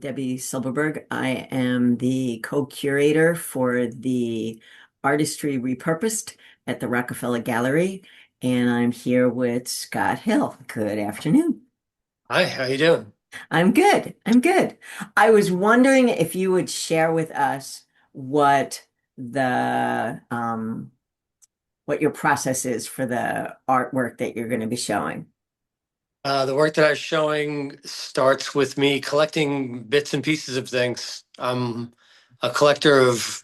Debbie Silberberg. I am the co-curator for the Artistry Repurposed at the Rockefeller Gallery, and I'm here with Scott Hill. Good afternoon. Hi, how you doing? I'm good. I'm good. I was wondering if you would share with us what the what your process is for the artwork that you're going to be showing. The work that I'm showing starts with me collecting bits and pieces of things. I'm a collector of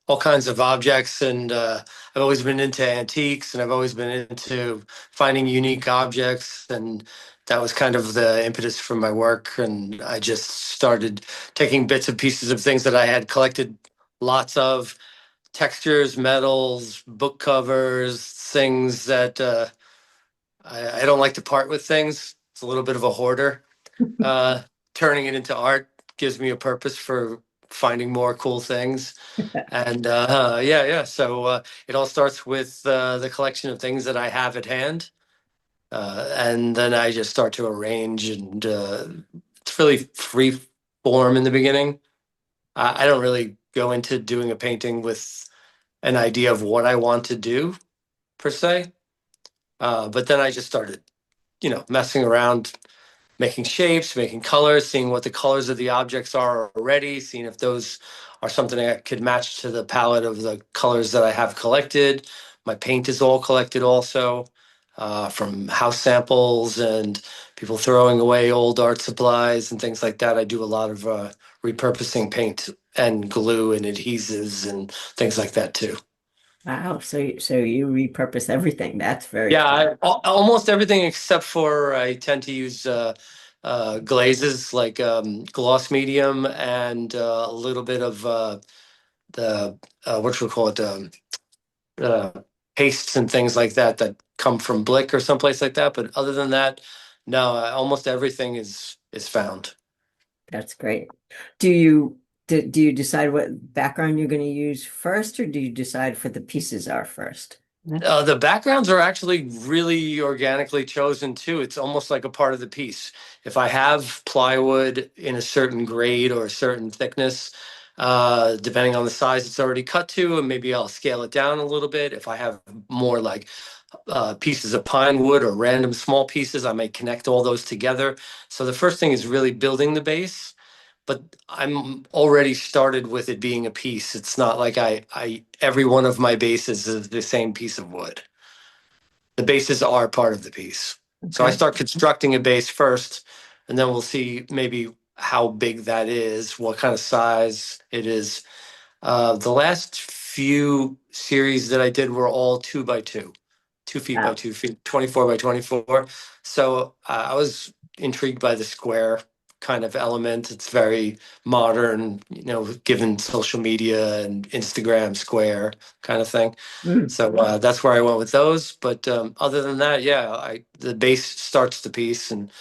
all kinds of objects, and I've always been into antiques, and I've always been into finding unique objects, and that was kind of the impetus for my work. And I just started taking bits and pieces of things that I had collected lots of textures, metals, book covers, things that I don't like to part with things. It's a little bit of a hoarder. Uh, Turning it into art gives me a purpose for finding more cool things. And yeah. So it all starts with the collection of things that I have at hand. And then I just start to arrange, and it's really free form in the beginning. I don't really go into doing a painting with an idea of what I want to do per se. But then I just started, messing around, making shapes, making colors, seeing what the colors of the objects are already, seeing if those are something that could match to the palette of the colors that I have collected. My paint is all collected also, from house samples and people throwing away old art supplies and things like that. I do a lot of repurposing paint and glue and adhesives and things like that too. Wow, so you repurpose everything. That's very Yeah, cool. almost everything except for I tend to use glazes like gloss medium and a little bit of the what should we call it, uh, pastes and things like that that come from Blick or someplace like that. But other than that, no, almost everything is found. That's great. Do you decide what background you're going to use first, or do you decide for the pieces are first? The backgrounds are actually really organically chosen too. It's almost like a part of the piece. If I have plywood in a certain grade or a certain thickness, depending on the size it's already cut to, and maybe I'll scale it down a little bit. If I have more like pieces of pine wood or random small pieces, I may connect all those together. So the first thing is really building the base, but I'm already started with it being a piece. It's not like I every one of my bases is the same piece of wood. The bases are part of the piece. So I Okay. start constructing a base first, and then we'll see maybe how big that is, what kind of size it is. The last few series that I did were all 2 by 2, 2 feet by Wow. 2 feet, 24 by 24. So I was intrigued by the square kind of element. It's very modern, given social media and Instagram square kind of thing. Mm, So that's where I went with those. But other than that, yeah, the base starts the piece, and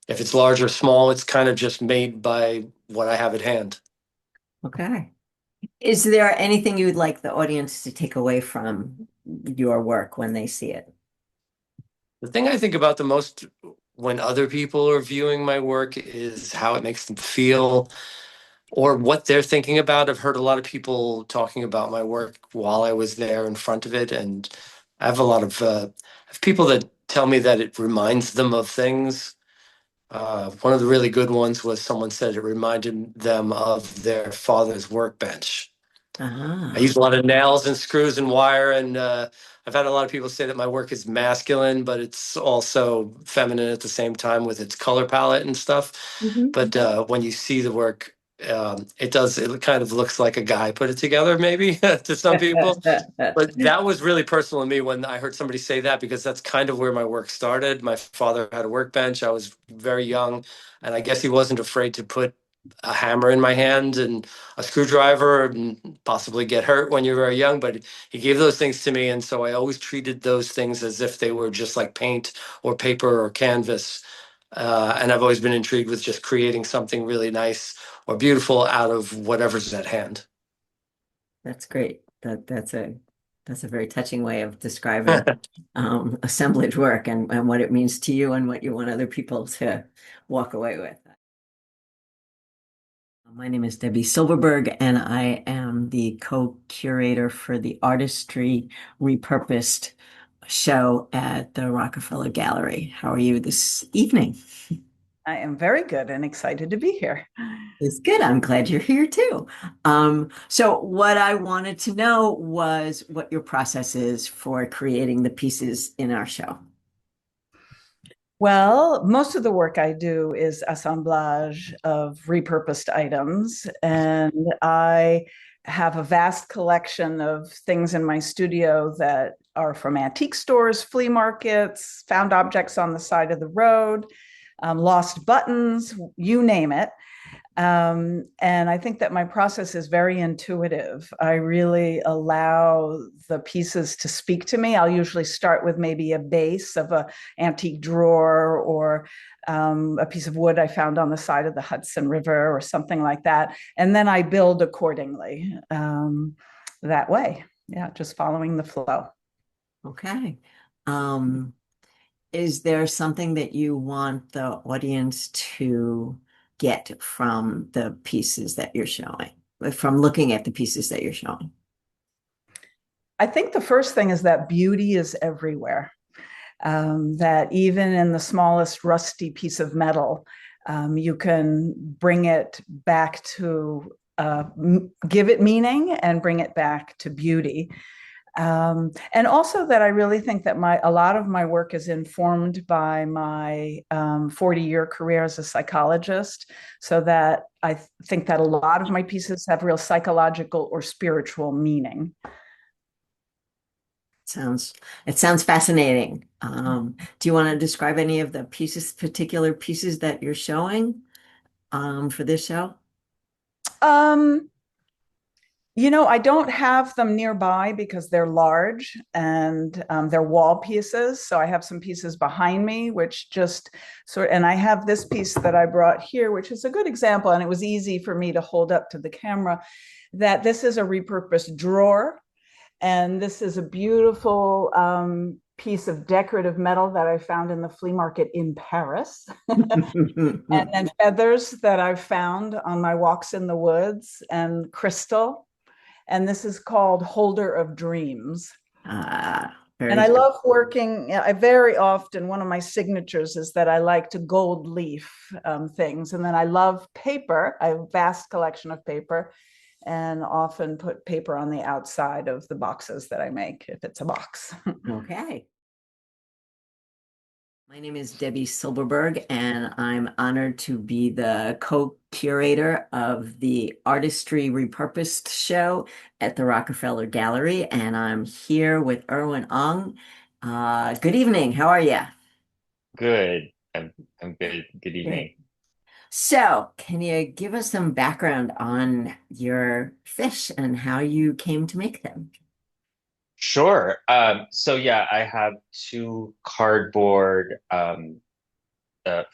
if it's large or small, it's kind of just made by what I have at hand. okay. Is there anything you would like the audience to take away from your work when they see it? The thing I think about the most when other people are viewing my work is how it makes them feel or what they're thinking about. I've heard a lot of people talking about my work while I was there in front of it, and I have a lot of people that tell me that it reminds them of things. One of the really good ones was someone said it reminded them of their father's workbench. I Ah. use a lot of nails and screws and wire, and I've had a lot of people say that my work is masculine, but it's also feminine at the same time with its color palette and stuff. Mhm. But when you see the work, it does. It kind of looks like a guy put it together, maybe to some people. But that was really personal to me when I heard somebody say that, because that's kind of where my work started. My father had a workbench. I was very young, and I guess he wasn't afraid to put a hammer in my hand and a screwdriver and possibly get hurt when you're very young. But he gave those things to me, and so I always treated those things as if they were just like paint or paper or canvas. And I've always been intrigued with just creating something really nice or beautiful out of whatever's at hand. That's great. That's a very touching way of describing assemblage work and what it means to you and what you want other people to walk away with. My name is Debbie Silberberg, and I am the co-curator for the Artistry Repurposed show at the Rockefeller Gallery. How are you this evening? I am very good and excited to be here. It's good. I'm glad you're here too. So what I wanted to know was what your process is for creating the pieces in our show. Well, most of the work I do is assemblage of repurposed items, and I have a vast collection of things in my studio that are from antique stores, flea markets, found objects on the side of the road, lost buttons, you name it. And I think that my process is very intuitive. I really allow the pieces to speak to me. I'll usually start with maybe a base of an antique drawer or a piece of wood I found on the side of the Hudson River or something like that. And then I build accordingly that way. Yeah, just following the flow. Okay. Um, is there something that you want the audience to get from the pieces that you're showing, from looking at the pieces that you're showing? I think the first thing is that beauty is everywhere. That even in the smallest rusty piece of metal, you can bring it back to give it meaning and bring it back to beauty. And also that I really think that a lot of my work is informed by my 40-year career as a psychologist, so that I think that a lot of my pieces have real psychological or spiritual meaning. Sounds it sounds fascinating. Do you want to describe any of the pieces, particular pieces that you're showing for this show? Um, I don't have them nearby because they're large and they're wall pieces. So I have some pieces behind me, which just and I have this piece that I brought here, which is a good example. And it was easy for me to hold up to the camera that this is a repurposed drawer. And this is a beautiful piece of decorative metal that I found in the flea market in Paris. And then feathers that I've found on my walks in the woods and crystal. And this is called Holder of Dreams. And Very I cool. love working. I very often, one of my signatures is that I like to gold leaf things. And then I love paper. I have a vast collection of paper and often put paper on the outside of the boxes that I make, if it's a box. Okay. My name is Debbie Silberberg, and I'm honored to be the co-curator of the Artistry Repurposed show at the Rockefeller Gallery. And I'm here with Erwin Ong. Good evening. How are you? Good. I'm good. Good Good. evening. So, can you give us some background on your fish and how you came to make them? Sure. So yeah, I have two cardboard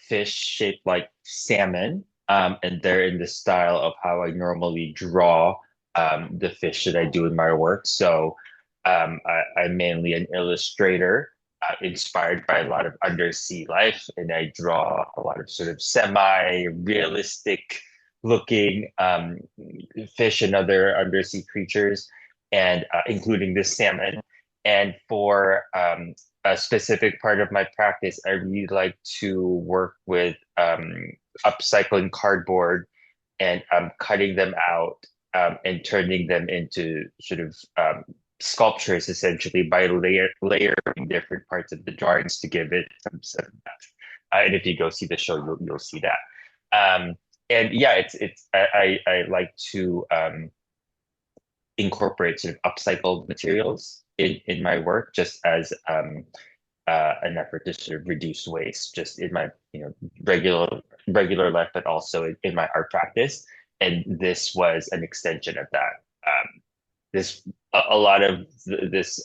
fish shaped like salmon. And they're in the style of how I normally draw the fish that I do in my work. So I'm mainly an illustrator, inspired by a lot of undersea life, and I draw a lot of sort of semi-realistic looking fish and other undersea creatures, and including the salmon. And for a specific part of my practice, I really like to work with upcycling cardboard and cutting them out and turning them into sort of sculptures, essentially by layering different parts of the drawings to give it some depth. And if you go see the show, you'll see that. And yeah, I like to incorporate sort of upcycled materials in my work, just as an effort to sort of reduce waste, just in my regular life, but also in my art practice. And this was an extension of that. This a lot of this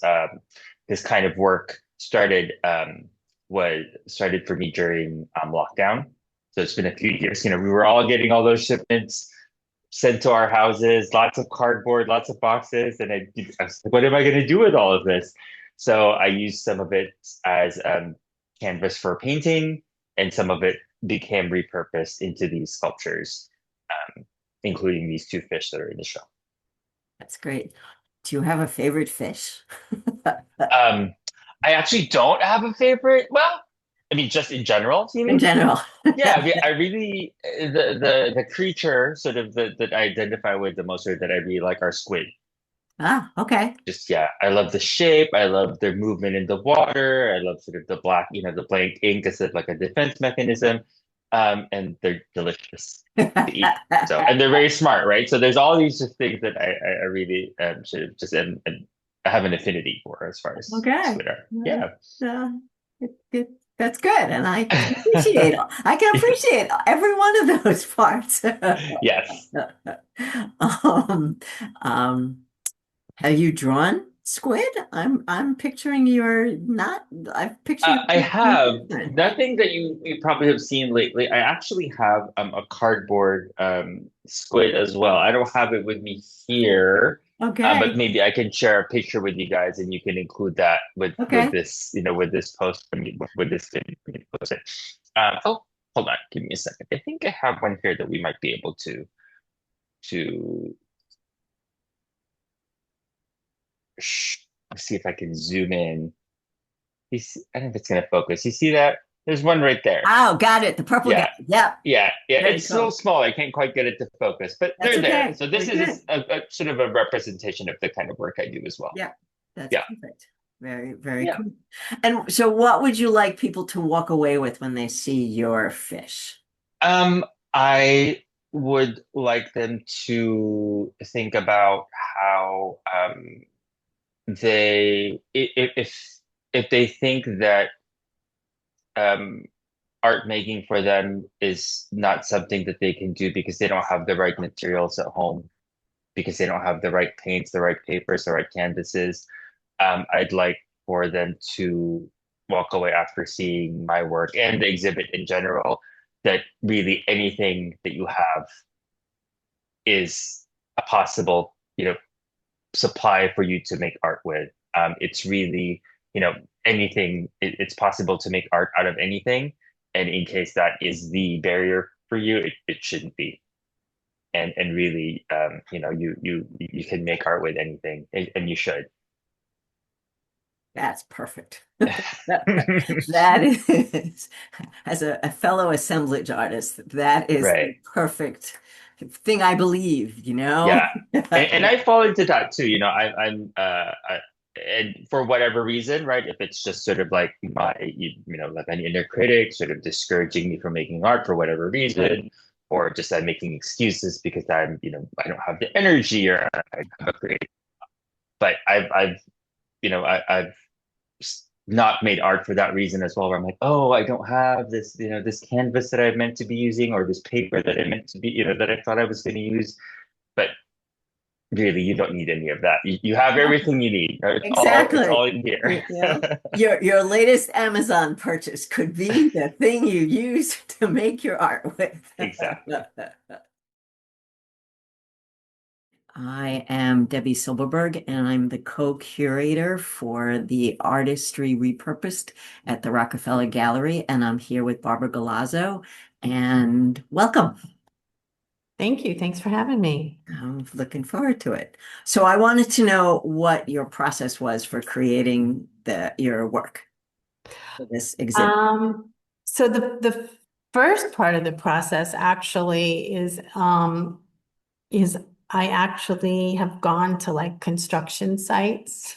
kind of work started for me during lockdown. So it's been a few years. We were all getting all those shipments sent to our houses, lots of cardboard, lots of boxes, and I was like, what am I going to do with all of this? So I used some of it as canvas for painting, and some of it became repurposed into these sculptures. including these two fish that are in the show. That's great. Do you have a favorite fish? Um, I actually don't have a favorite. Well, I mean, just in general, you In mean? general. Yeah, I really the creature sort of that I identify with the most, or that I really like, are squid. Ah, okay. Just yeah, I love the shape. I love their movement in the water. I love sort of the black, the blank ink as like a defense mechanism. And they're delicious to eat. So, and they're very smart, right? So there's all these just things that I really sort of just and I have an affinity for as far as Okay. squid are. Yeah. Uh, that's good. And I can appreciate every one of those parts. Yes. Um, um, have you drawn squid? I'm picturing you're not, I'm picturing I you have different. nothing that you probably have seen lately. I actually have a cardboard squid as well. I don't have it with me here, but Okay. maybe I can share a picture with you guys, and you can include that with Okay. this, with this post when with this video when you post it. Oh, hold on, give me a second. I think I have one here that we might be able to see if I can zoom in. I don't know if it's going to focus. You see that? There's one right there. Oh, got it. The purple guy. Yeah, Yep. yeah. Very It's so cool. small, I can't quite get it to focus, but That's they're there. okay. So Very this good. is a sort of a representation of the kind of work I do as well. Yeah. That's Yeah, perfect. Very, very yeah. cool. And so what would you like people to walk away with when they see your fish? I would like them to think about how they if they think that um art making for them is not something that they can do because they don't have the right materials at home, because they don't have the right paints, the right papers, the right canvases. I'd like for them to walk away after seeing my work and the exhibit in general, that really anything that you have is a possible, supply for you to make art with. It's really, anything, it's possible to make art out of anything. And in case that is the barrier for you, it shouldn't be. And really, you can make art with anything, and you should. That's perfect. That is, as a fellow assemblage artist, that is the Right. perfect thing I believe, you know? Yeah. And I fall into that too. And for whatever reason, right? If it's just sort of like like an inner critic sort of discouraging me from making art for whatever reason, or just I'm making excuses because I don't have the energy, or I have a creative. But I've not made art for that reason as well, where I'm like, oh, I don't have this, this canvas that I meant to be using, or this paper that I meant to be, that I thought I was going to use. But really, you don't need any of that. You have everything you need. Right? It's all Exactly. in here. Yeah. Your latest Amazon purchase could be the thing you use to make your art with. Exactly. I am Debbie Silberberg, and I'm the co-curator for the Artistry Repurposed at the Rockefeller Gallery, and I'm here with Barbara Galazzo. And welcome. Thank you. Thanks for having me. I'm looking forward to it. So I wanted to know what your process was for creating your work for this exhibit. So the first part of the process actually is I actually have gone to like construction sites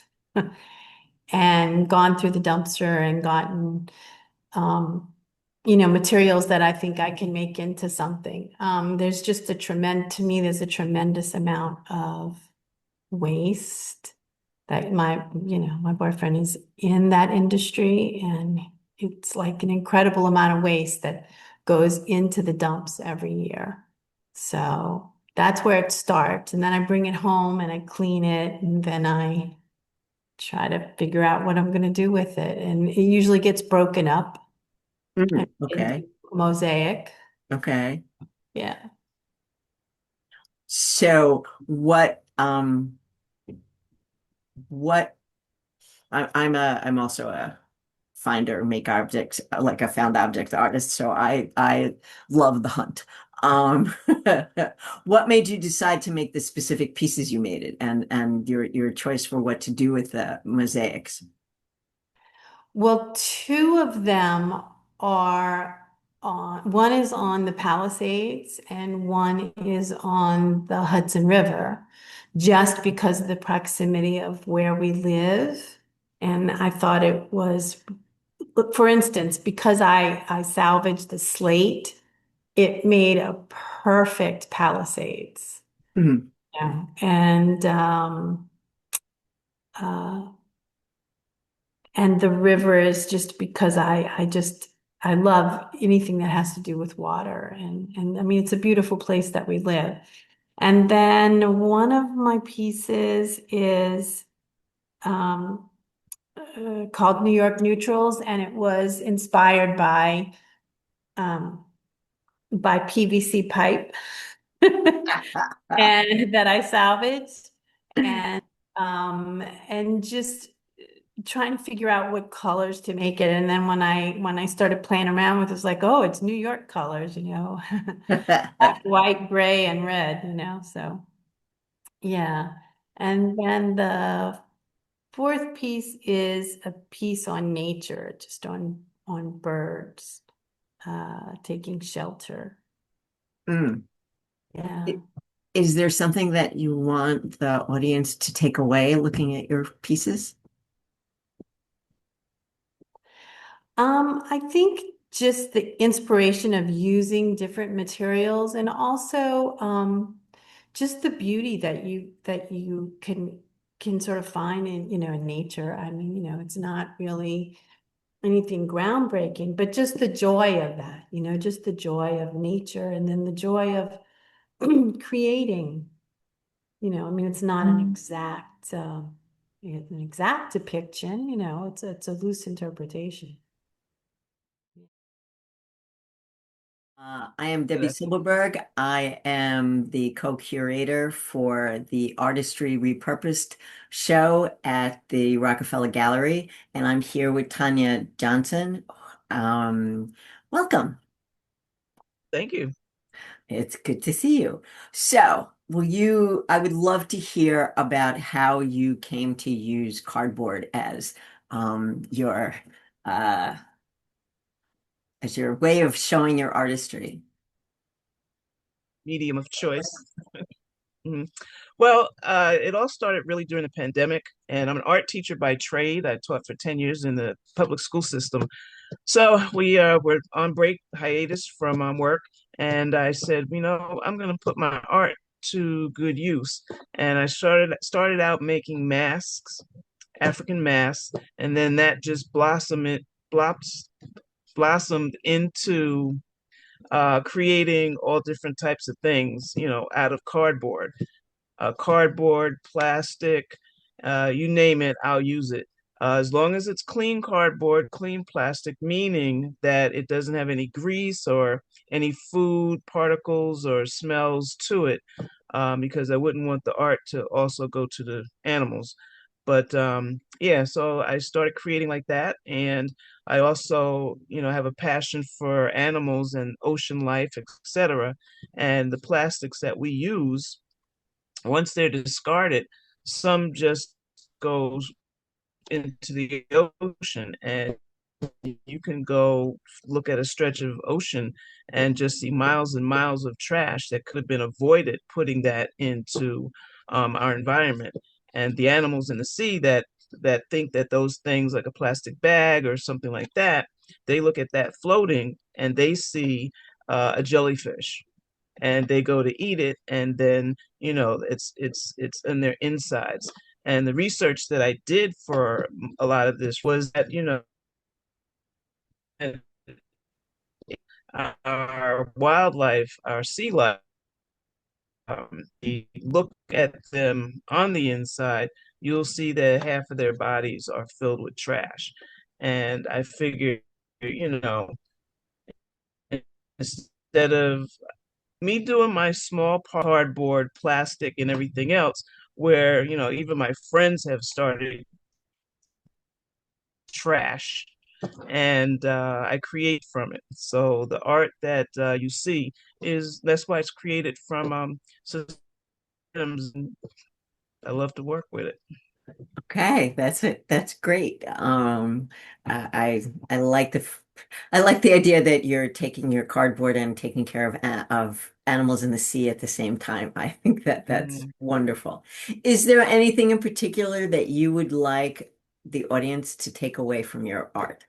and gone through the dumpster and gotten materials that I think I can make into something. To me, there's a tremendous amount of waste that my boyfriend is in that industry, and it's like an incredible amount of waste that goes into the dumps every year. So that's where it starts. And then I bring it home and I clean it, and then I try to figure out what I'm going to do with it. And it usually gets broken up Okay. into mosaic. Okay. Yeah. So what I'm also a finder, make objects, like a found object artist. So I love the hunt. Um, what made you decide to make the specific pieces you made it and your choice for what to do with the mosaics? Well, two of them are on, one is on the Palisades and one is on the Hudson River, just because of the proximity of where we live. And I thought it was, for instance, because I salvaged the slate, it made a perfect Palisades. Mhm. Yeah. Uh, and the river is just because I love anything that has to do with water. And I mean, it's a beautiful place that we live. And then one of my pieces is um, called New York Neutrals, and it was inspired um, by PVC pipe and that I salvaged. And and just trying to figure out what colors to make it. And then when I started playing around with it, it's like, oh, it's New York colors, black, white, gray, and red, So yeah. And then the fourth piece is a piece on nature, just on birds taking shelter. Mm. Yeah. Is there something that you want the audience to take away looking at your pieces? I think just the inspiration of using different materials and also just the beauty that you can sort of find in nature. I mean, it's not really anything groundbreaking, but just the joy of that, just the joy of nature and then the joy of creating, I mean, it's not an exact depiction, it's a loose interpretation. I am Debbie Silberberg. I am the co-curator for the Artistry Repurposed show at the Rockefeller Gallery, and I'm here with Tanya Johnson. Um, Welcome. Thank you. It's good to see you. So, I would love to hear about how you came to use cardboard your uh, as your way of showing your artistry. Medium of choice. Mhm. Well, it all started really during the pandemic, and I'm an art teacher by trade. I taught for 10 years in the public school system. So we were on break hiatus from work, and I said, I'm going to put my art to good use. And I started out making masks, African masks, and then that just blossomed into creating all different types of things, out of cardboard, plastic, you name it, I'll use it. As long as it's clean cardboard, clean plastic, meaning that it doesn't have any grease or any food particles or smells to it, because I wouldn't want the art to also go to the animals. But yeah, so I started creating like that. And I also, have a passion for animals and ocean life, etc. And the plastics that we use, once they're discarded, some just goes into the ocean, and you can go look at a stretch of ocean and just see miles and miles of trash that could have been avoided putting that into our environment. And the animals in the sea that think that those things like a plastic bag or something like that, they look at that floating and they see a jellyfish, and they go to eat it, and then it's in their insides. And the research that I did for a lot of this was that our wildlife, our sea life, you look at them on the inside, you'll see that half of their bodies are filled with trash. And I figured, you know instead of me doing my small cardboard, plastic, and everything else, where even my friends have started trash, and I create from it. So the art that you see that's why it's created from systems. I love to work with it. Okay, that's it. That's great. I like I like the idea that you're taking your cardboard and taking care of animals in the sea at the same time. I think that that's Mm. wonderful. Is there anything in particular that you would like the audience to take away from your art?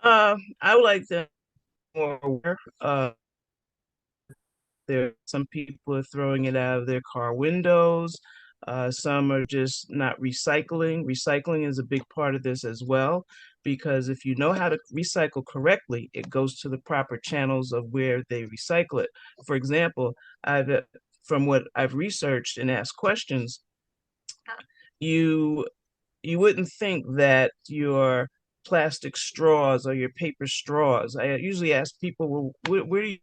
I would like them more aware. Some people are throwing it out of their car windows. Some are just not recycling. Recycling is a big part of this as well, because if you know how to recycle correctly, it goes to the proper channels of where they recycle it. For example, from what I've researched and asked questions, you you wouldn't think that your plastic straws or your paper straws. I usually ask people, well, where do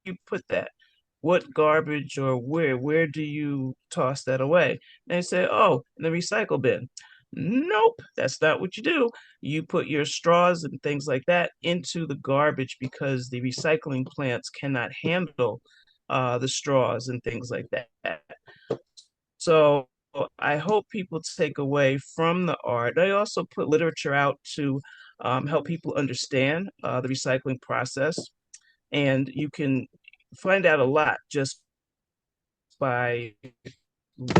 you put that? What garbage or where do you toss that away? And they say, oh, in the recycle bin. Nope, that's not what you do. You put your straws and things like that into the garbage because the recycling plants cannot handle the straws and things like that. So I hope people take away from the art. I also put literature out to help people understand the recycling process, and you can find out a lot just by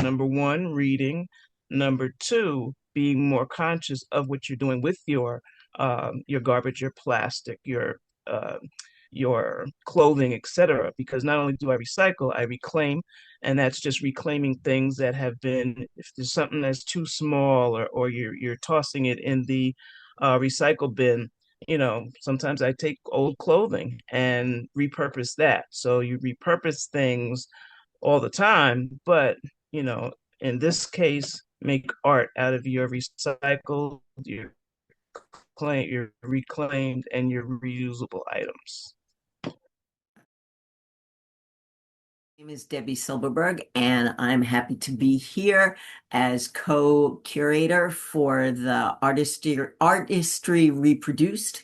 number one, reading, number two, being more conscious of what you're doing with your garbage, your plastic, uh, your clothing, etc. Because not only do I recycle, I reclaim, and that's just reclaiming things that have been. If there's something that's too small, or you're tossing it in the recycle bin, sometimes I take old clothing and repurpose that. So you repurpose things all the time, but you know, in this case, make art out of your recycled, your reclaimed, and your reusable items. My name is Debbie Silberberg, and I'm happy to be here as co-curator for the Artistry Reproduced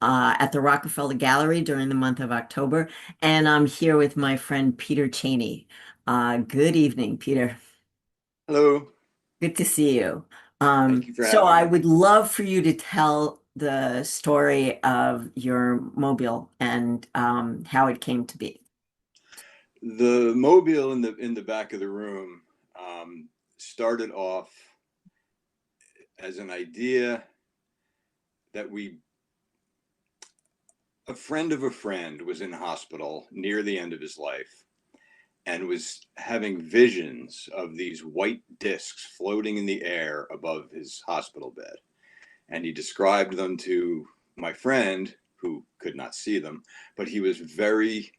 at the Rockefeller Gallery during the month of October. And I'm here with my friend Peter Cheney. Good evening, Peter. Hello. Good to see you. Thank you for So having I me. would love for you to tell the story of your mobile and how it came to be. The mobile in the back of the room started off as an idea that a friend of a friend was in hospital near the end of his life and was having visions of these white discs floating in the air above his hospital bed. And he described them to my friend, who could not see them, but he was very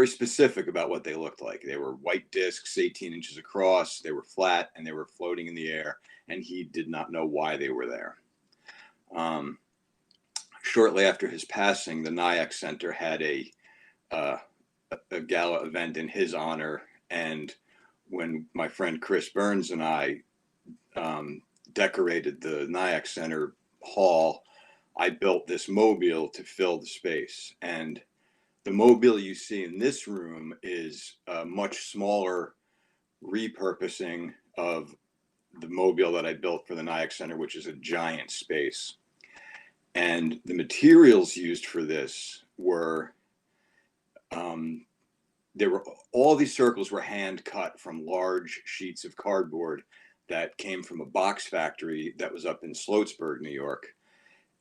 specific about what they looked like. They were white discs, 18 inches across, they were flat, and they were floating in the air, and he did not know why they were there. Um, Shortly after his passing, the Nyack Center had uh, a gala event in his honor, and when my friend Chris Burns and I decorated the Nyack Center hall, I built this mobile to fill the space. And the mobile you see in this room is a much smaller repurposing of the mobile that I built for the Nyack Center, which is a giant space. And the materials used for this were, um, there were all these circles were hand cut from large sheets of cardboard that came from a box factory that was up in Sloatsburg, New York.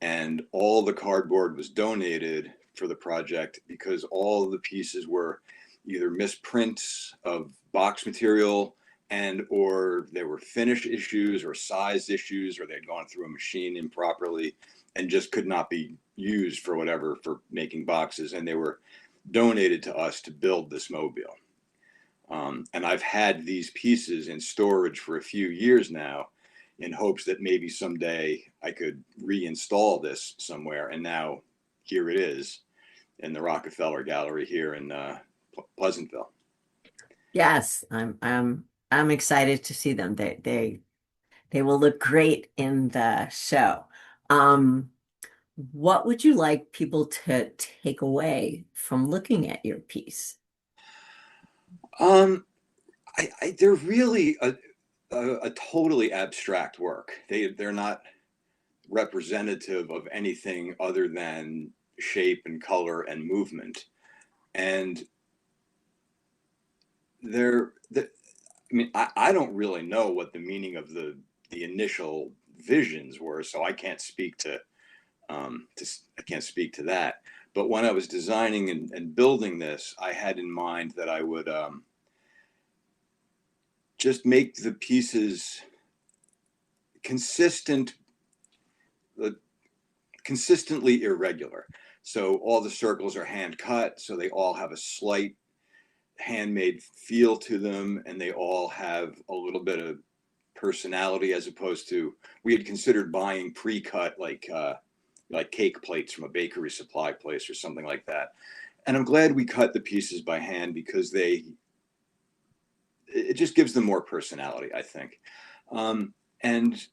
And all the cardboard was donated for the project because all of the pieces were either misprints of box material and or there were finish issues or size issues or they'd gone through a machine improperly and just could not be used for whatever for making boxes, and they were donated to us to build this mobile. And I've had these pieces in storage for a few years now in hopes that maybe someday I could reinstall this somewhere. And now here it is in the Rockefeller Gallery here in Pleasantville. Yes, I'm excited to see them. They will look great in the show. Um, what would you like people to take away from looking at your piece? Um, they're really a totally abstract work. They're not representative of anything other than shape and color and movement. And I mean, I don't really know what the meaning of the initial visions were, so I can't speak I can't speak to that. But when I was designing and building this, I had in mind that I would just make the pieces consistent, uh, consistently irregular. So all the circles are hand cut, so they all have a slight handmade feel to them, and they all have a little bit of personality, as opposed to, we had considered buying pre-cut like cake plates from a bakery supply place or something like that. And I'm glad we cut the pieces by hand, because it just gives them more personality, I think. And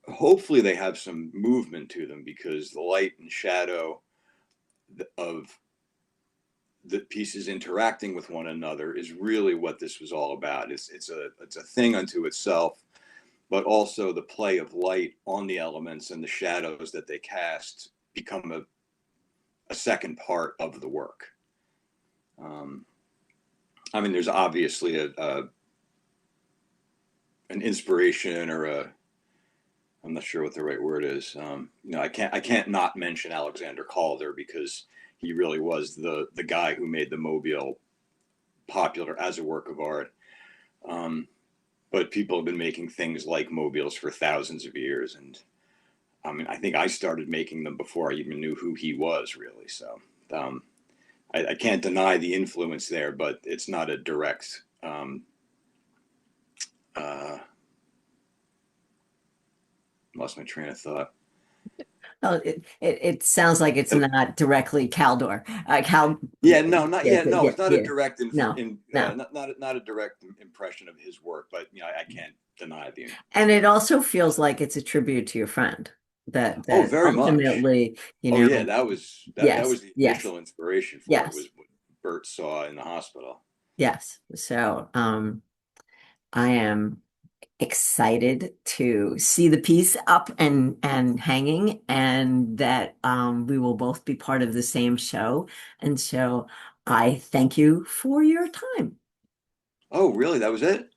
hopefully they have some movement to them, because the light and shadow of the pieces interacting with one another is really what this was all about. It's a thing unto itself, but also the play of light on the elements and the shadows that they cast become a second part of the work. I mean, there's obviously an inspiration, or I'm not sure what the right word is. I can't not mention Alexander Calder, because he really was the guy who made the mobile popular as a work of art. But people have been making things like mobiles for thousands of years, and I mean, I think I started making them before I even knew who he was, really. So I can't deny the influence there, but it's not a direct. Lost my train of thought. Oh, it sounds like it's not directly Caldor. Yeah, no, not Yeah, yeah, no. yeah, It's not a yeah. direct No, no. not a direct impression of his work, but I can't deny the. And it also feels like it's a tribute to your friend Oh, that very much. ultimately, Oh yeah, that yes, was the yes, initial inspiration for it, yes, was what Bert saw in the hospital. yes. So, I am excited to see the piece up and hanging, and that we will both be part of the same show. And so I thank you for your time. Oh, really? That was it?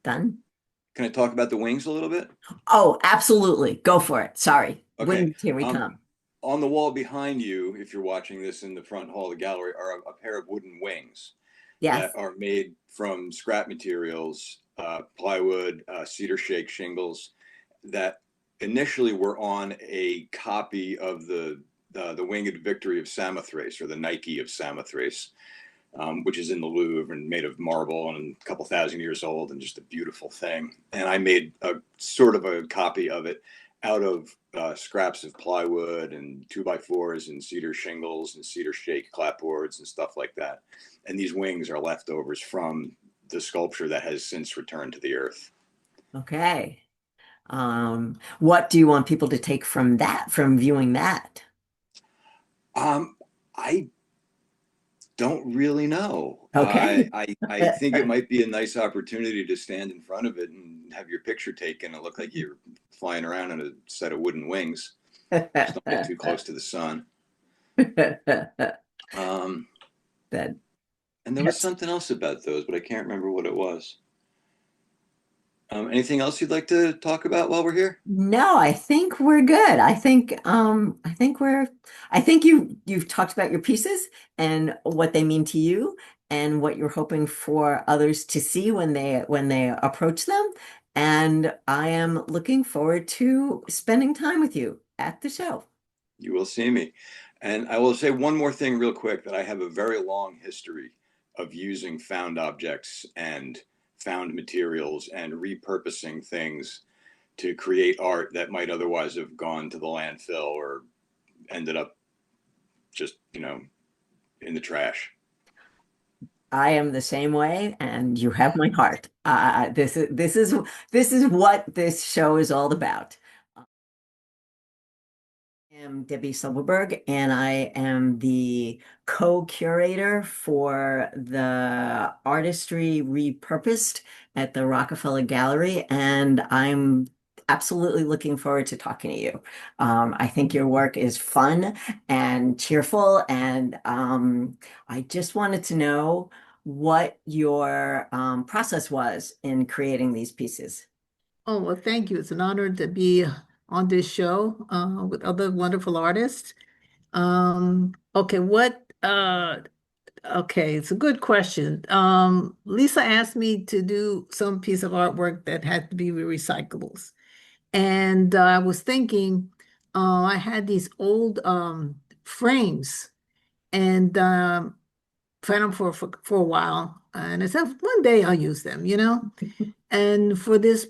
Done. Can I talk about the wings a little bit? Oh, absolutely. Go for it. Sorry. Okay. Wings, here we Um, come. on the wall behind you, if you're watching this in the front hall of the gallery, are a pair of wooden wings Yes. that are made from scrap materials, plywood, cedar shake shingles, that initially were on a copy of the Winged Victory of Samothrace, or the Nike of Samothrace, which is in the Louvre and made of marble and a couple thousand years old and just a beautiful thing. And I made a sort of a copy of it out of scraps of plywood and 2x4s and cedar shingles and cedar shake clapboards and stuff like that. And these wings are leftovers from the sculpture that has since returned to the earth. Okay. What do you want people to take from that, from viewing that? I don't really know. Okay. I think it might be a nice opportunity to stand in front of it and have your picture taken and look like you're flying around on a set of wooden wings. Just don't get too close to the sun. Um, That and there was something else about those, but I can't remember what it was. Anything else you'd like to talk about while we're here? No, I think we're good. I think you've talked about your pieces and what they mean to you and what you're hoping for others to see when they approach them. And I am looking forward to spending time with you at the show. You will see me. And I will say one more thing real quick, that I have a very long history of using found objects and found materials and repurposing things to create art that might otherwise have gone to the landfill or ended up just, in the trash. I am the same way, and you have my heart. This is what this show is all about. I'm Debbie Silberberg, and I am the co-curator for the Artistry Repurposed at the Rockefeller Gallery, and I'm absolutely looking forward to talking to you. I think your work is fun and cheerful, and I just wanted to know what your process was in creating these pieces. Oh, well, thank you. It's an honor to be on this show with other wonderful artists. Okay, okay, it's a good question. Lisa asked me to do some piece of artwork that had to be recyclables. And I was thinking, I had these old frames and found them for a while. And I said, one day I'll use them, you know? And for this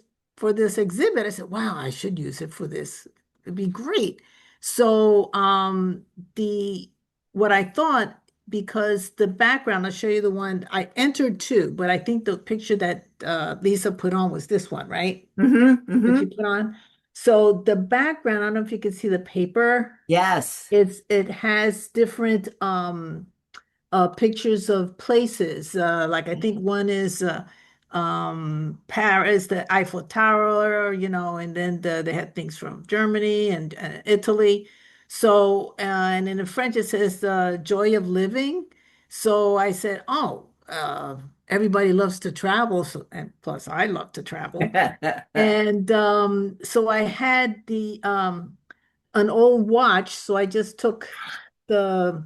exhibit, I said, wow, I should use it for this. It'd be great. So the what I thought, because the background, I'll show you the one I entered two, but I think the picture that Lisa put on was this one, right? That you put on. So the background, I don't know if you can see the paper. Yes. It has different pictures of places. Like I think one is Paris, the Eiffel Tower, you know, and then they had things from Germany and Italy. So, and in the French it says joy of living. So I said, oh, everybody loves to travel, so, and plus I love to travel. And so I had the an old watch, so I just took the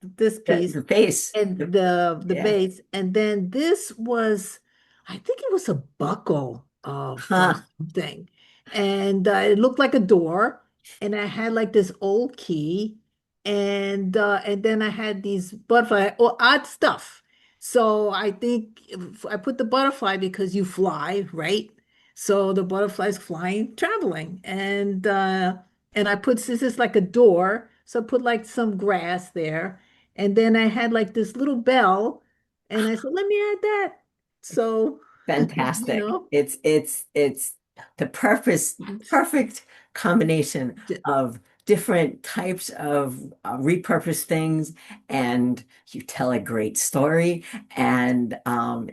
this piece The face. and the Yeah. base, and then this was, I think it was a buckle of Huh. something, and it looked like a door, and I had like this old key, and then I had these butterfly or odd stuff. So I think I put the butterfly because you fly, right? So the butterfly's flying, traveling, and I put this is like a door, so I put like some grass there. And then I had like this little bell, and I said, let me add that. So, you Fantastic. know, It's the perfect combination of different types of repurposed things, and you tell a great story, and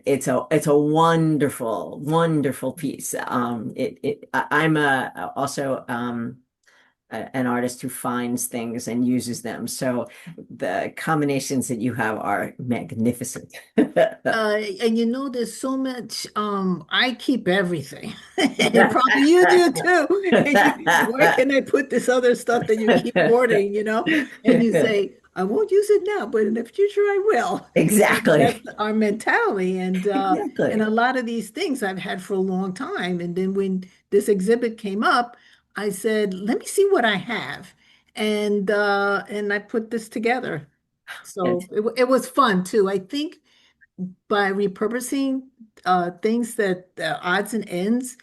it's a wonderful piece. I'm also an artist who finds things and uses them. So the combinations that you have are magnificent. and you know, there's so much, I keep everything. And probably you do too. And where can I put this other stuff that you keep hoarding, you know? And you say, I won't use it now, but in the future I will. And that's Exactly. our mentality. And Exactly. a lot of these things I've had for a long time. And then when this exhibit came up, I said, let me see what I have. And I put this together. So It's it was fun too. I think by repurposing things that odds and ends,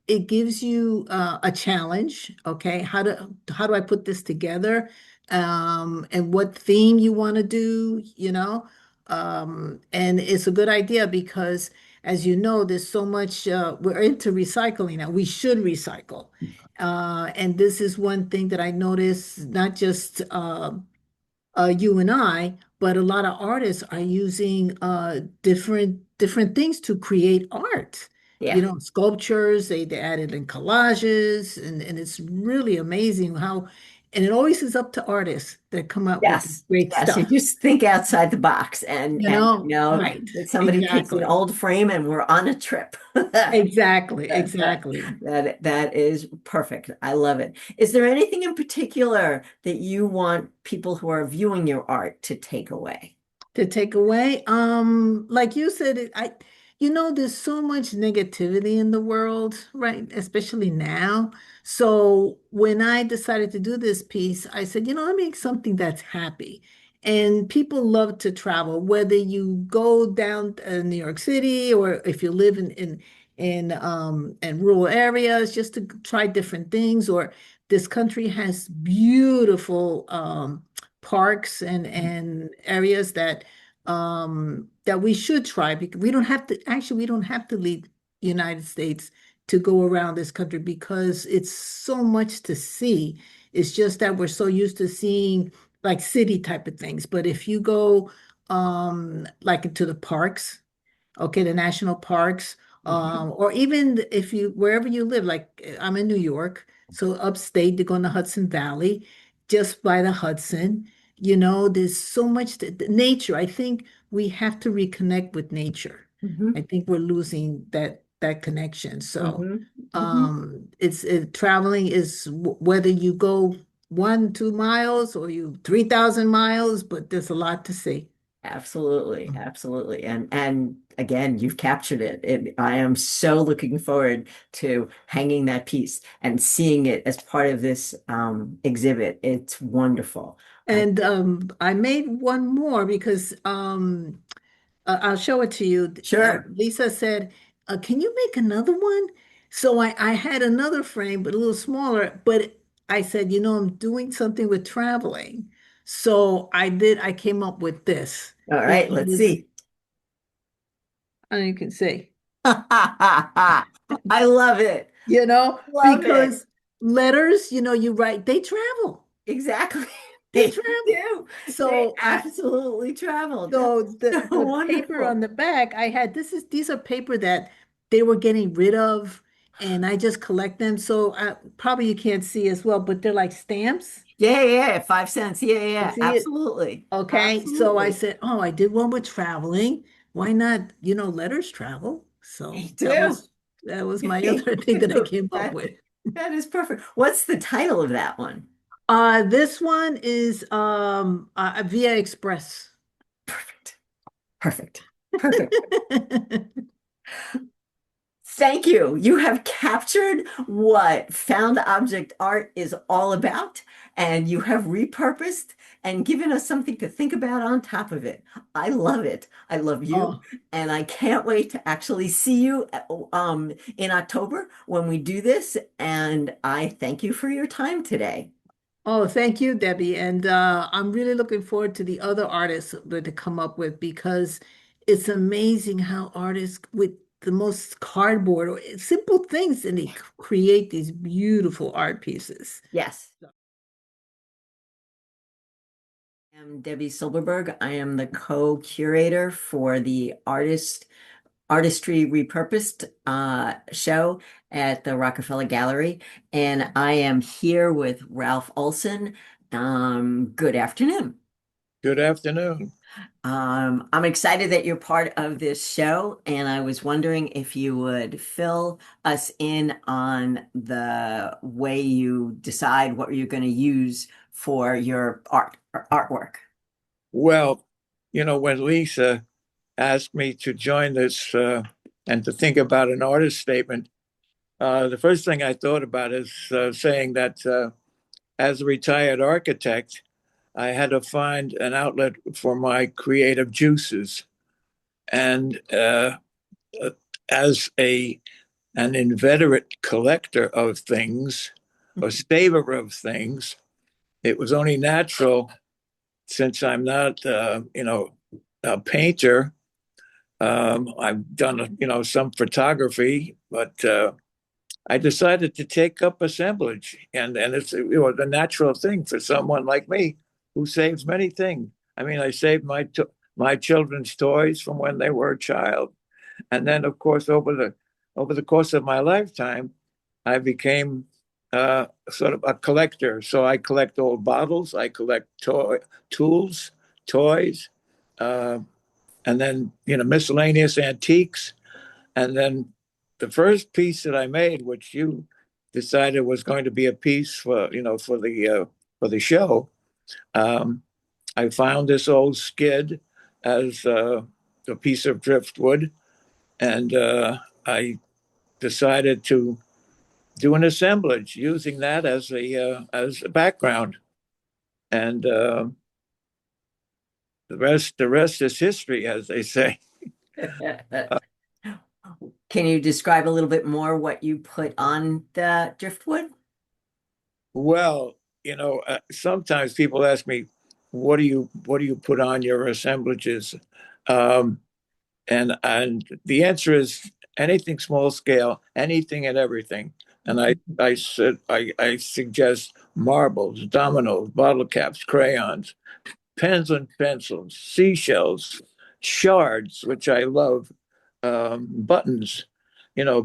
it gives you a challenge. Okay, how do I put this together, and what theme you want to do, you know? And it's a good idea because, as you know, there's so much, we're into recycling now. We should recycle. And this is one thing that I notice, not just you and I, but a lot of artists are using different things to create art. You yeah. know, sculptures, they added in collages, and it's really amazing how, and it always is up to artists that come up with Yes. great Yes. You stuff. just think outside the box, and You and know, right, that somebody takes an exactly. old frame and we're on a trip. Exactly, That exactly. that is perfect. I love it. Is there anything in particular that you want people who are viewing your art to take away? To take away, like you said, you know, there's so much negativity in the world, right? Especially now. So when I decided to do this piece, I said, you know, let me make something that's happy. And people love to travel, whether you go down to New York City or if you live in rural areas, just to try different things. Or this country has beautiful parks and areas that that we should try, because we don't have to, actually, we don't have to leave the United States to go around this country because it's so much to see. It's just that we're so used to seeing like city type of things. But if you go like into the parks, okay, the national parks, or even if you wherever you live, like I'm in New York, so upstate, to go in the Hudson Valley, just by the Hudson, there's so much nature. I think we have to reconnect with nature. Mhm. I think we're losing that connection. So Mhm. Mhm. traveling is whether you go 1, 2 miles or you 3,000 miles, but there's a lot to see. Absolutely, absolutely. And again, you've captured it. I am so looking forward to hanging that piece and seeing it as part of this exhibit. It's wonderful. I And I made one more because I'll show it to you. sure. Lisa said, "Can you make another one?" So I had another frame, but a little smaller. But I said, I'm doing something with traveling. So I did, I came up with this. All right, let's see. And you can see, I love it. Love it. because letters, you write, they travel. Exactly. They They travel. do. They So absolutely traveled. That's So the so the paper on wonderful. the back, I had these are paper that they were getting rid of, and I just collect them. So probably you can't see as well, but they're like stamps. Yeah, yeah, 5 cents. Yeah, yeah, You yeah. see it? Absolutely. Okay. So I Absolutely. said, oh, I did one with traveling. Why not? Letters travel. They So that do. was my They other thing that I do. came up That with. that is perfect. What's the title of that one? This one is Via Express. Perfect. Perfect. Perfect. Thank you. You have captured what found object art is all about, and you have repurposed and given us something to think about on top of it. I love it. I love you, Oh, and I can't wait to actually see you in October when we do this. And I thank you for your time today. Oh, thank you, Debbie. And I'm really looking forward to the other artists that to come up with, because it's amazing how artists with the most cardboard or simple things, and they create these beautiful art pieces. Yes. I'm Debbie Silberberg. I am the co-curator for the Artistry Repurposed show at the Rockefeller Gallery, and I am here with Ralph Olson. Good afternoon. Good afternoon. I'm excited that you're part of this show, and I was wondering if you would fill us in on the way you decide what you're going to use for your artwork. Well, when Lisa asked me to join this and to think about an artist statement, the first thing I thought about is saying that as a retired architect, I had to find an outlet for my creative juices. And uh, as an inveterate collector of things or saver of things, it was only natural, since I'm not, a painter. I've done, some photography, but I decided to take up assemblage, and it's the natural thing for someone like me who saves many things. I mean, I saved my children's toys from when they were a child, and then of course over the course of my lifetime, I became sort of a collector. So I collect old bottles, I collect tools, toys, uh, and then miscellaneous antiques. And then the first piece that I made, which you decided was going to be a piece for the show, um, I found this old skid as a piece of driftwood, and I decided to do an assemblage using that as a background, and the rest is history, as they say. Can you describe a little bit more what you put on the driftwood? Well, sometimes people ask me, what do you put on your assemblages? Um, and the answer is anything small scale, anything and everything. And I suggest marbles, dominoes, bottle caps, crayons, pens and pencils, seashells, shards, which I love, buttons,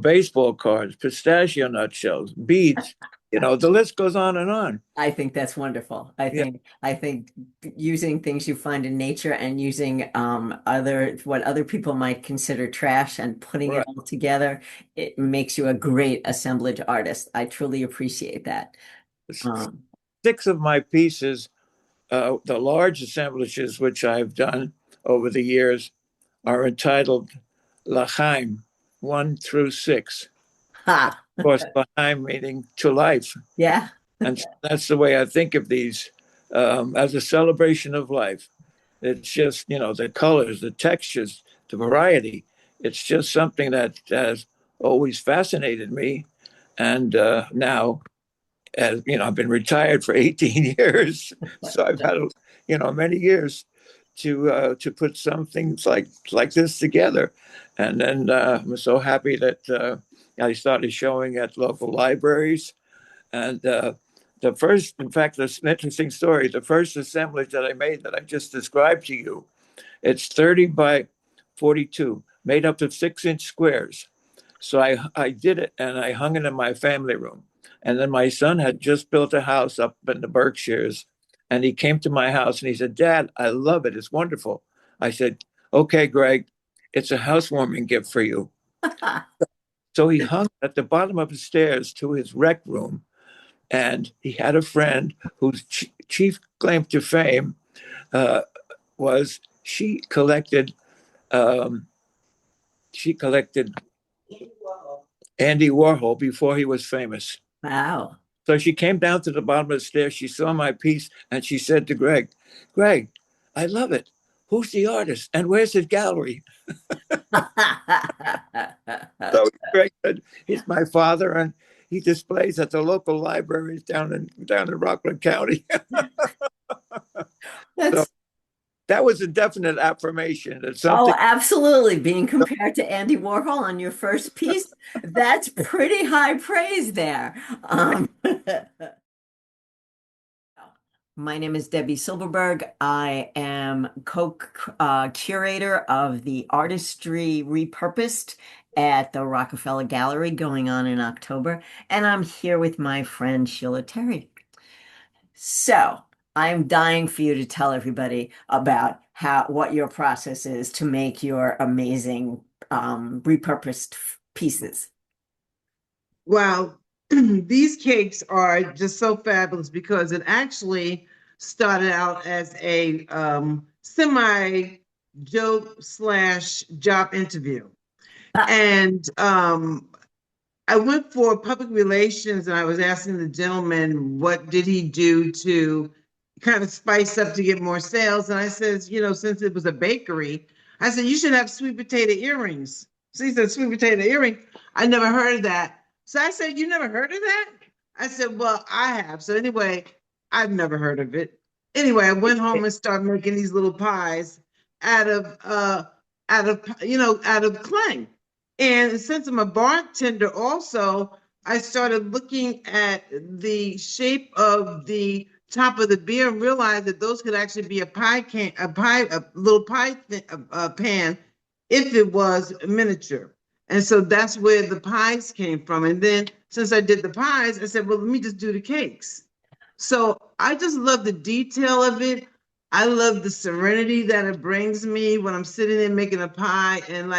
baseball cards, pistachio nut shells, beads. The list goes on and on. I think that's wonderful. I Yeah, think I think using things you find in nature and using other what other people might consider trash and putting it right. all together, it makes you a great assemblage artist. I truly appreciate that. Um, Six of my pieces, the large assemblages which I've done over the years, are entitled L'chaim, 1 through 6. ha, Of course, L'chaim meaning to life. yeah. And that's the way I think of these, as a celebration of life. It's just, the colors, the textures, the variety. It's just something that has always fascinated me. And now, as I've been retired for 18 years, so I've had, many years to put some things like this together. And then I'm so happy that I started showing at local libraries. And the first, in fact, that's an interesting story. The first assemblage that I made that I just described to you, it's 30 by 42, made up of 6-inch squares. So I did it and I hung it in my family room. And then my son had just built a house up in the Berkshires. And he came to my house and he said, Dad, I love it. It's wonderful. I said, okay, Greg, it's a housewarming gift for you. So he hung at the bottom of the stairs to his rec room. And he had a friend whose chief claim to fame uh, was um, she collected Andy Warhol before he was famous. Wow. So she came down to the bottom of the stairs. She saw my piece and she said to Greg, Greg, I love it. Who's the artist and where's his gallery? So Greg said, he's my father and he displays at the local libraries down in Rockland County. So That's that was a definite affirmation that Oh, something. absolutely. Being compared to Andy Warhol on your first piece, that's pretty high praise there. My name is Debbie Silberberg. I am co-curator of the Artistry Repurposed at the Rockefeller Gallery going on in October, and I'm here with my friend Sheila Terry. So I'm dying for you to tell everybody about what your process is to make your amazing repurposed pieces. Well, these cakes are just so fabulous because it actually started out as a semi joke slash job interview. And I went for public relations and I was asking the gentleman, what did he do to kind of spice up to get more sales? And I says, since it was a bakery, I said, you should have sweet potato earrings. So he said, sweet potato earring. I never heard of that. So I said, you never heard of that? I said, well, I have. So anyway, I've never heard of it. Anyway, I went home and started making these little pies out of clay. And since I'm a bartender also, I started looking at the shape of the top of the beer and realized that those could actually be a little pie pan if it was miniature. And so that's where the pies came from. And then since I did the pies, I said, well, let me just do the cakes. So I just love the detail of it. I love the serenity that it brings me when I'm sitting there making a pie. And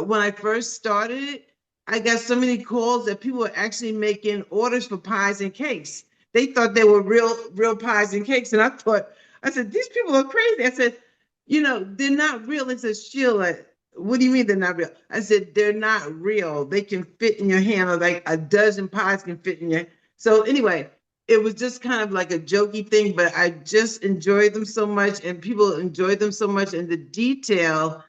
when I first started it, I got so many calls that people were actually making orders for pies and cakes. They thought they were real pies and cakes. And I said, these people are crazy. I said, they're not real. They said, Sheila, what do you mean they're not real? I said, they're not real. They can fit in your hand, or like a dozen pies can fit in your. So anyway, it was just kind of like a jokey thing, but I just enjoyed them so much and people enjoyed them so much. And the detail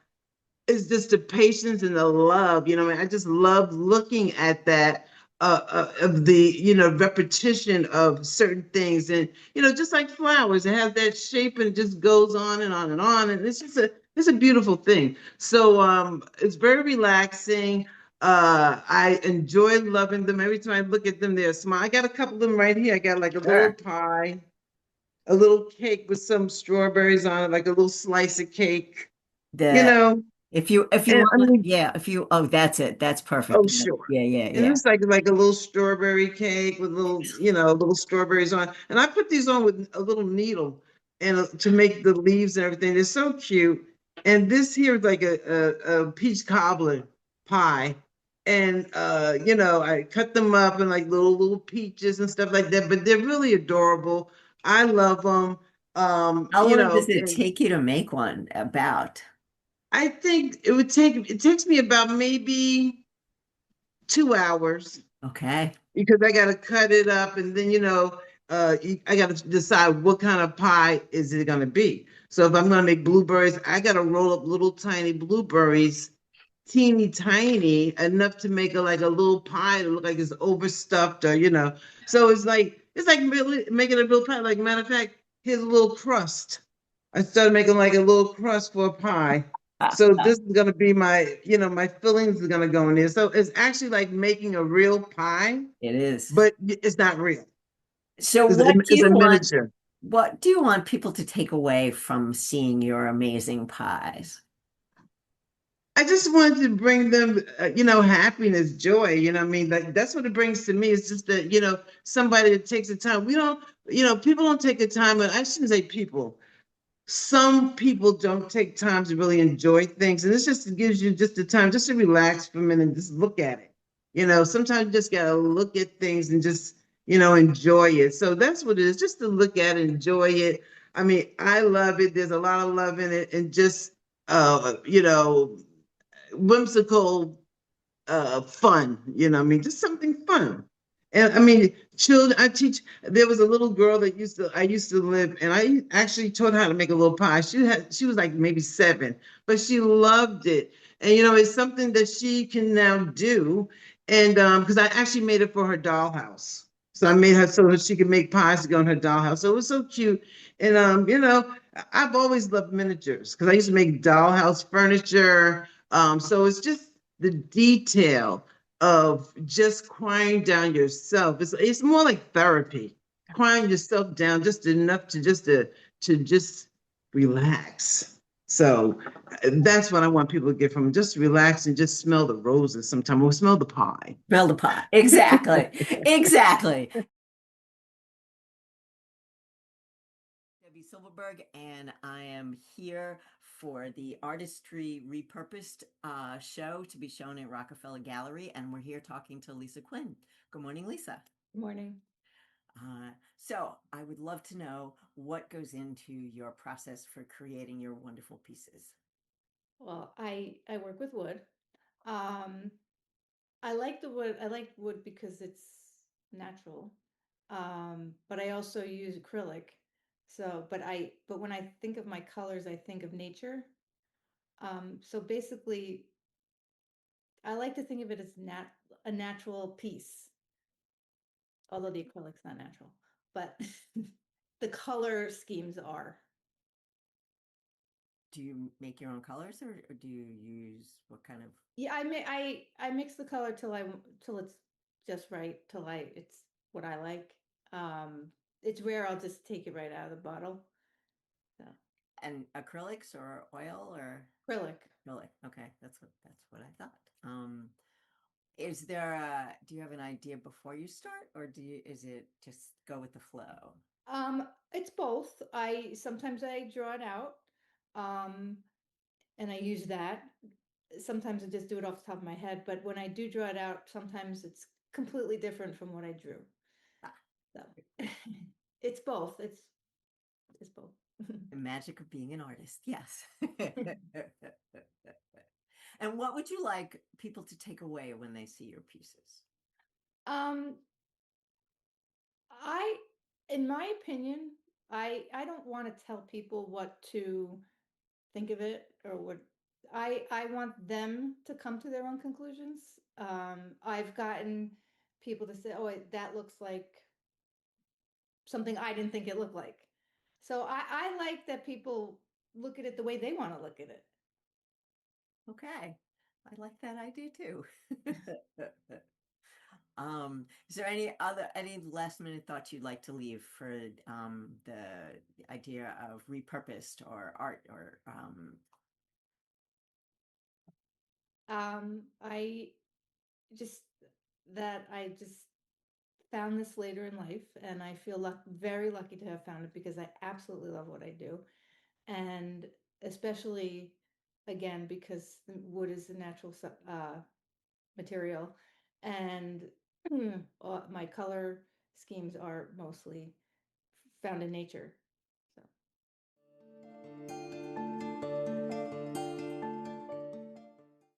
is just the patience and the love. I just love looking at that. of the repetition of certain things, and just like flowers, it has that shape and just goes on and on and on, and it's a beautiful thing. So it's very relaxing. I enjoy loving them. Every time I look at them, they're smile. I got a couple of them right here. I got like a little Sure. pie, a little cake with some strawberries on it, like a little slice of cake, you The know. if you And I want, mean, yeah, if you oh, that's it. That's perfect. oh, Yeah, sure. yeah, yeah, And yeah. it's like a little strawberry cake with little strawberries on. And I put these on with a little needle and to make the leaves and everything. They're so cute. And this here is like a peach cobbler pie. And I cut them up in like little peaches and stuff like that. But they're really adorable. I love them. How long does it And take you to make one? About? I think it takes me about maybe 2 hours. Okay. Because I got to cut it up, and then I got to decide what kind of pie is it going to be. So if I'm going to make blueberries, I got to roll up little tiny blueberries, teeny tiny, enough to make like a little pie to look like it's overstuffed, or. So it's like really making a real pie. Like matter of fact, here's a little crust. I started making like a little crust for a pie. So this is gonna be my fillings are gonna go in there. So it's actually like making a real pie, It is. but it's not real. So It's a, it's a miniature. what do you want people to take away from seeing your amazing pies? I just wanted to bring them, happiness, joy. I mean, that's what it brings to me. It's just that, somebody that takes the time. We don't, people don't take the time, and I shouldn't say people. Some people don't take time to really enjoy things, and this just gives you just the time just to relax for a minute and just look at it. Sometimes you just gotta look at things and just enjoy it. So that's what it is, just to look at it, enjoy it. I mean, I love it. There's a lot of love in it, and just whimsical fun, I mean, just something fun. And I mean, children, there was a little girl that I used to live, and I actually taught her how to make a little pie. She was like maybe 7, but she loved it. And, it's something that she can now do. And because I actually made it for her dollhouse. So I made her so that she could make pies to go in her dollhouse. So it was so cute. And, I've always loved miniatures because I used to make dollhouse furniture. So it's just the detail of just crying down yourself. It's more like therapy, crying yourself down just enough to just relax. So that's what I want people to get from it. Just relax and just smell the roses sometime, or smell the pie. Build a pie. Exactly. Exactly. Debbie Silberberg, and I am here for the Artistry Repurposed show to be shown at Rockefeller Gallery, and we're here talking to Lisa Quinn. Good morning, Lisa. Good morning. So I would love to know what goes into your process for creating your wonderful pieces. Well, I work with wood. I like the wood. I like wood because it's natural. But I also use acrylic. But when I think of my colors, I think of nature. So basically, I like to think of it as a natural piece, although the acrylic's not natural, but the color schemes are. Do you make your own colors, or do you use what kind of? Yeah, I mix the color till it's just right, it's what I like. It's rare I'll just take it right out of the bottle. So And acrylics or oil or acrylic. acrylic? Okay, that's what I thought. Do you have an idea before you start, or is it just go with the flow? It's both. Sometimes I draw it out, and I use that. Sometimes I just do it off the top of my head, but when I do draw it out, sometimes it's completely different from what I drew. Ah. So it's both. It's both. The magic of being an artist, yes. And what would you like people to take away when they see your pieces? Um, in my opinion, I don't want to tell people what to think of it or what I want them to come to their own conclusions. I've gotten people to say, oh, that looks like something I didn't think it looked like. So I like that people look at it the way they want to look at it. Okay, I like that idea too. Is there any last minute thoughts you'd like to leave for the idea of repurposed or art or I just I just found this later in life, and I feel very lucky to have found it because I absolutely love what I do. And especially again, because wood is a natural material, and my color schemes are mostly found in nature.